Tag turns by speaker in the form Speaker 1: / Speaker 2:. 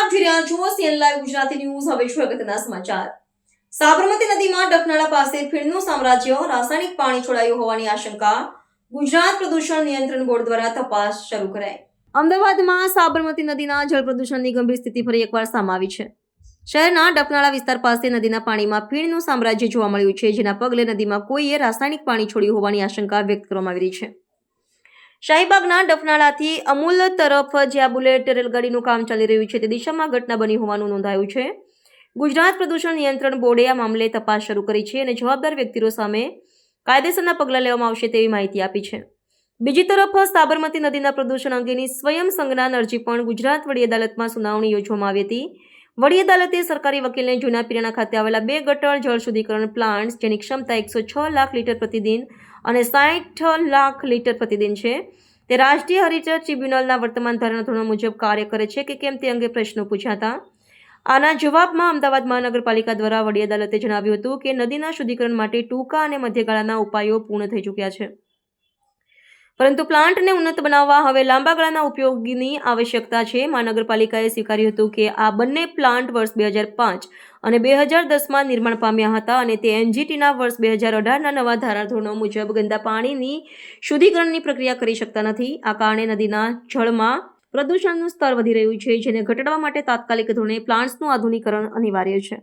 Speaker 1: આપ જોઈ રહ્યા છો સીએન લાઈવ ગુજરાતી ન્યૂઝ. હવે શું અગત્યના સમાચાર. સાબરમતી નદીમાં ડફનાળા પાસે ફીણનું સામ્રાજ્ય, રાસાયણિક પાણી છોડાયું હોવાની આશંકા. ગુજરાત પ્રદૂષણ નિયંત્રણ બોર્ડ દ્વારા તપાસ શરૂ કરાઈ. અમદાવાદમાં સાબરમતી નદીના જળ પ્રદૂષણની ગંભીર સ્થિતિ ફરી એકવાર સામે આવી છે. શહેરના ડફનાળા વિસ્તાર પાસે નદીના પાણીમાં ફીણનું સામ્રાજ્ય જોવા મળ્યું છે, જેના પગલે નદીમાં કોઈએ રાસાયણિક પાણી છોડ્યું હોવાની આશંકા વ્યક્ત કરવામાં આવી રહી છે. શાહીબાગના ડફનાળાથી અમૂલ તરફ જ્યાં બુલેટ રેલગાડીનું કામ ચાલી રહ્યું છે તે દિશામાં ઘટના બની હોવાનું નોંધાયું છે. ગુજરાત પ્રદૂષણ નિયંત્રણ બોર્ડે આ મામલે તપાસ શરૂ કરી છે અને જવાબદાર વ્યક્તિઓ સામે કાયદેસરના પગલાં લેવામાં આવશે તેવી માહિતી આપી છે. બીજી તરફ સાબરમતી નદીના પ્રદૂષણ અંગેની સ્વયં સંજ્ઞાન અરજી પણ ગુજરાત વડી અદાલતમાં સુનાવણી યોજવામાં આવી હતી. વડી અદાલતે સરકારી વકીલને જૂના પીરાણા ખાતે આવેલા 2 ગટર જળ શુદ્ધિકરણ પ્લાન્ટ્સ, જેની ક્ષમતા 106 લાખ લીટર પ્રતિદિન અને 60 લાખ લીટર પ્રતિદિન છે, તે રાષ્ટ્રીય હરિત ટ્રિબ્યુનલના વર્તમાન ધારાધોરણો મુજબ કાર્ય કરે છે કે કેમ તે અંગે પ્રશ્નો પૂછ્યા હતા. આના જવાબમાં અમદાવાદ મહાનગરપાલિકા દ્વારા વડી અદાલતે જણાવ્યું હતું કે નદીના શુદ્ધિકરણ માટે ટૂંકા અને મધ્યગાળાના ઉપાયો પૂર્ણ થઈ ચૂક્યા છે, પરંતુ પ્લાન્ટને ઉન્નત બનાવવા હવે લાંબા ગાળાના ઉપયોગની આવશ્યકતા છે. મહાનગરપાલિકાએ સ્વીકાર્યું હતું કે આ બંને પ્લાન્ટ વર્ષ 2005 અને 2010માં નિર્માણ પામ્યા હતા અને તે એનજીટીના વર્ષ 2018ના નવા ધારાધોરણો મુજબ ગંદા પાણીની શુદ્ધિકરણની પ્રક્રિયા કરી શકતા નથી. આ કારણે નદીના જળમાં પ્રદૂષણનું સ્તર વધી રહ્યું છે, જેને ઘટાડવા માટે તાત્કાલિક ધોરણે પ્લાન્ટ્સનું આધુનિકરણ અનિવાર્ય છે.